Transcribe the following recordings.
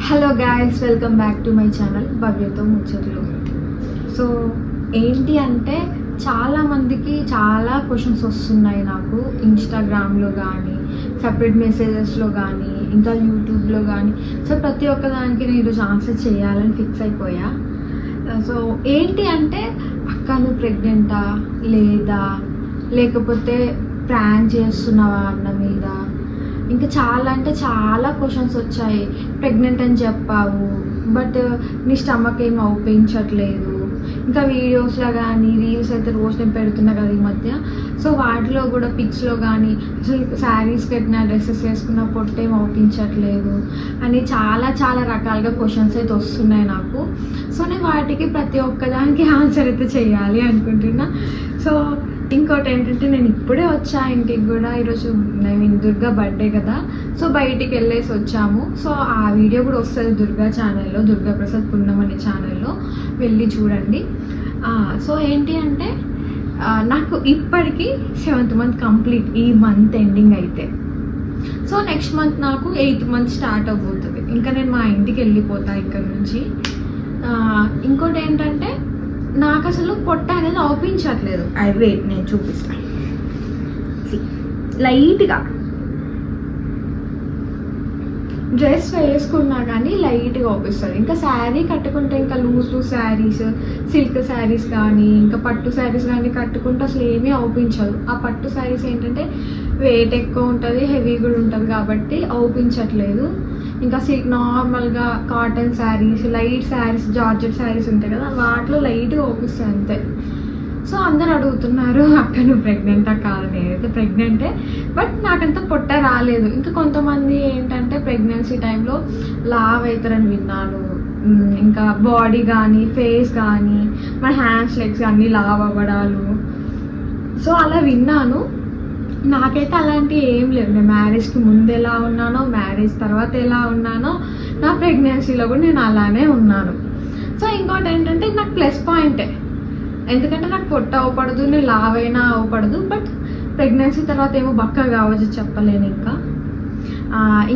Hello guys, welcome back to my channel భవ్యతో ముచ్చట్లు. So ఏంటి అంటే చాలామందికి చాలా క్వశ్చన్స్ వస్తున్నాయి నాకు ఇన్స్టాగ్రామ్లో కానీ, సపరేట్ మెసేజెస్లో కానీ, ఇంకా యూట్యూబ్లో కానీ. సో ప్రతి ఒక్కదానికి నేను ఈరోజు ఆన్సర్ చేయాలని ఫిక్స్ అయిపోయా. సో ఏంటి అంటే అక్క నువ్వు ప్రెగ్నెంటా లేదా, లేకపోతే ప్రాంక్ చేస్తున్నావా అన్న మీద ఇంకా చాలా అంటే చాలా క్వశ్చన్స్ వచ్చాయి. ప్రెగ్నెంట్ అని చెప్పావు, బట్ నీ స్టమక్ ఏం అవుపించట్లేదు. ఇంకా వీడియోస్లో కానీ రీల్స్ అయితే రోజు నేను పెడుతున్నా కదా ఈ మధ్య. సో వాటిలో కూడా పిక్స్లో కానీ అసలు శారీస్ కట్టిన డ్రెస్సెస్ వేసుకున్న పొట్టేం అవుపించట్లేదు అని చాలా చాలా రకాలుగా క్వశ్చన్స్ అయితే వస్తున్నాయి నాకు. సో నేను వాటికి ప్రతి ఒక్కదానికి ఆన్సర్ అయితే చేయాలి అనుకుంటున్నా. సో ఇంకోటి ఏంటంటే నేను ఇప్పుడే వచ్చా ఇంటికి కూడా. ఈరోజు దుర్గా బర్త్డే కదా, సో బయటికి వెళ్ళేసి వచ్చాము. సో ఆ వీడియో కూడా వస్తుంది దుర్గా ఛానల్లో, దుర్గా ప్రసాద్ పున్నం అనే ఛానల్లో వెళ్ళి చూడండి. సో ఏంటి అంటే నాకు ఇప్పటికీ 7th మంత్ కంప్లీట్ ఈ మంత్ ఎండింగ్ అయితే. సో నెక్స్ట్ మంత్ నాకు 8th మంత్ స్టార్ట్ అవ్వబోతుంది. ఇంకా నేను మా ఇంటికి వెళ్ళిపోతా ఇక్కడ నుంచి. ఇంకోటి ఏంటంటే నాకు అసలు పొట్ట అనేది అవుపించట్లేదు. వెయిట్ నేను చూపిస్తాను. లైట్గా డ్రెస్ వేసుకున్నా కానీ లైట్గా అవుపిస్తుంది. ఇంకా శారీ కట్టుకుంటే ఇంకా లూజ్ శారీస్, సిల్క్ శారీస్ కానీ, ఇంకా పట్టు శారీస్ కానీ కట్టుకుంటే అసలు ఏమీ అవుపించదు. ఆ పట్టు శారీస్ ఏంటంటే వెయిట్ ఎక్కువ ఉంటుంది, హెవీ కూడా ఉంటుంది కాబట్టి అవుపించట్లేదు. ఇంకా నార్మల్గా cotton saris, light saris, georgette saris ఉంటాయి కదా, వాటిలో లైట్గా అవుపిస్తాయి అంతే. సో అందరు అడుగుతున్నారు అక్క నువ్వు ప్రెగ్నెంటా కాదు. నేనైతే ప్రెగ్నెంటే, బట్ నాకంత పొట్ట రాలేదు. ఇంకా కొంతమంది ఏంటంటే ప్రెగ్నెన్సీ టైంలో లావ్ అవుతారని విన్నాను. ఇంకా బాడీ కానీ ఫేస్ కానీ మన హ్యాండ్స్ లెగ్స్ అన్నీ లావ్ అవ్వడాలు, సో అలా విన్నాను. నాకైతే అలాంటివి ఏం లేవు. నేను మ్యారేజ్కి ముందు ఎలా ఉన్నానో, మ్యారేజ్ తర్వాత ఎలా ఉన్నానో, నా ప్రెగ్నెన్సీలో కూడా నేను అలానే ఉన్నాను. సో ఇంకోటి ఏంటంటే నాకు ప్లస్ పాయింటే, ఎందుకంటే నాకు పొట్ట అవ్వపడదు, నేను లావ్ అయినా అవ్వపడదు. బట్ ప్రెగ్నెన్సీ తర్వాత ఏమో బక్క కావచ్చు, చెప్పలేను.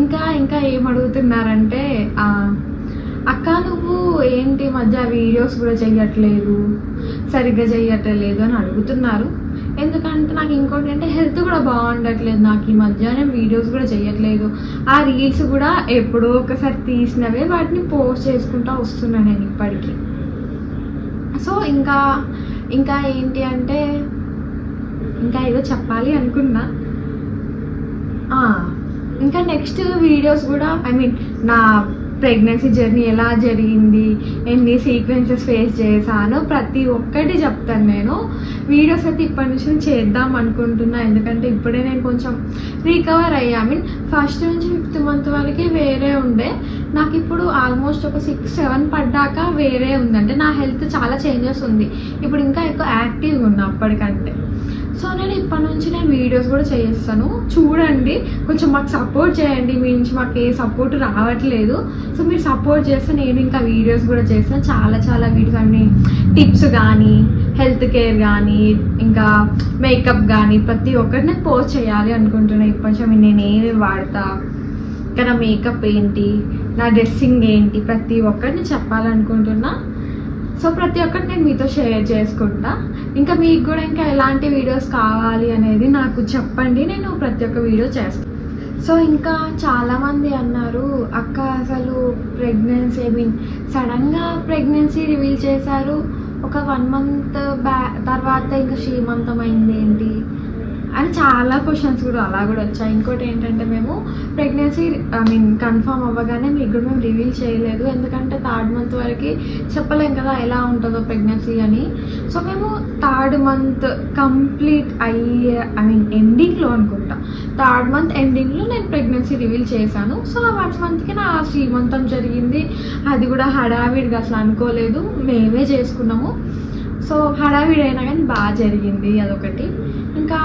ఇంకా ఇంకా ఏం అడుగుతున్నారంటే అక్క నువ్వు ఏంటి మధ్య వీడియోస్ కూడా చెయ్యట్లేదు, సరిగ్గా చెయ్యట్లేదు అని అడుగుతున్నారు. ఎందుకంటే నాకు ఇంకోటి అంటే హెల్త్ కూడా బాగుండట్లేదు నాకు ఈ మధ్య. నేను వీడియోస్ కూడా చేయట్లేదు. ఆ రీల్స్ కూడా ఎప్పుడో ఒకసారి తీసినవే వాటిని పోస్ట్ చేసుకుంటూ వస్తున్నాను నేను ఇప్పటికీ. సో ఇంకా ఏంటి అంటే ఇంకా ఏదో చెప్పాలి అనుకున్నా. ఇంకా నెక్స్ట్ వీడియోస్ కూడా నా ప్రెగ్నెన్సీ జర్నీ ఎలా జరిగింది, ఎన్ని సీక్వెన్సెస్ ఫేస్ చేశానో ప్రతి ఒక్కటి చెప్తాను నేను. వీడియోస్ అయితే ఇప్పటి నుంచి చేద్దాం అనుకుంటున్నా, ఎందుకంటే ఇప్పుడే నేను కొంచెం రికవర్ అయ్యా. ఫస్ట్ నుంచి 5th మంత్ వరకు వేరే ఉండే, నాకు ఇప్పుడు ఆల్మోస్ట్ ఒక 6-7 పడ్డాక వేరే ఉంది. అంటే నా హెల్త్ చాలా చేంజెస్ ఉంది ఇప్పుడు, ఇంకా ఎక్కువ యాక్టివ్గా ఉన్నా అప్పటికంటే. సో నేను ఇప్పటి నుంచి వీడియోస్ కూడా చేస్తాను, చూడండి. కొంచెం మాకు సపోర్ట్ చేయండి. మీ నుంచి మాకు ఏ సపోర్ట్ రావట్లేదు. సో మీరు సపోర్ట్ చేస్తే నేను ఇంకా వీడియోస్ కూడా చేస్తాను. చాలా చాలా వీడియోస్ అన్ని టిప్స్ కానీ, హెల్త్ కేర్ కానీ, ఇంకా మేకప్ కానీ ప్రతి ఒక్కటి నేను పోస్ట్ చేయాలి అనుకుంటున్నాను. ఇప్పటి నేను ఏమి వాడతా, ఇంకా నా మేకప్ ఏంటి, నా డ్రెస్సింగ్ ఏంటి, ప్రతి ఒక్కటిని చెప్పాలనుకుంటున్నా. సో ప్రతి ఒక్కటి నేను మీతో షేర్ చేసుకుంటా. ఇంకా మీకు కూడా ఇంకా ఎలాంటి వీడియోస్ కావాలి అనేది నాకు చెప్పండి, నేను ప్రతి ఒక్క వీడియో చేస్తాను. సో ఇంకా చాలామంది అన్నారు అక్క అసలు ప్రెగ్నెన్సీ సడన్గా ప్రెగ్నెన్సీ రివీల్ చేశారు, ఒక 1 మంత్ తర్వాత ఇంకా శ్రీమంతమైంది ఏంటి అని చాలా క్వశ్చన్స్ కూడా అలా కూడా వచ్చాయి. ఇంకోటి ఏంటంటే మేము ప్రెగ్నెన్సీ కన్ఫర్మ్ అవ్వగానే మీకు కూడా మేము రివీల్ చేయలేదు, ఎందుకంటే 3rd మంత్ వరకు చెప్పలేం కదా ఎలా ఉంటుందో ప్రెగ్నెన్సీ అని. సో మేము 3rd మంత్ కంప్లీట్ అయ్యే ఎండింగ్లో అనుకుంటా, 3rd మంత్ ఎండింగ్లో నేను ప్రెగ్నెన్సీ రివీల్ చేశాను. సో ఆ 1 మంత్కి నా శ్రీమంతం జరిగింది. అది కూడా హడావిడిగా అసలు అనుకోలేదు, మేమే చేసుకున్నాము. సో హడావిడి అయినా కానీ బాగా జరిగింది, అదొకటి. ఇంకా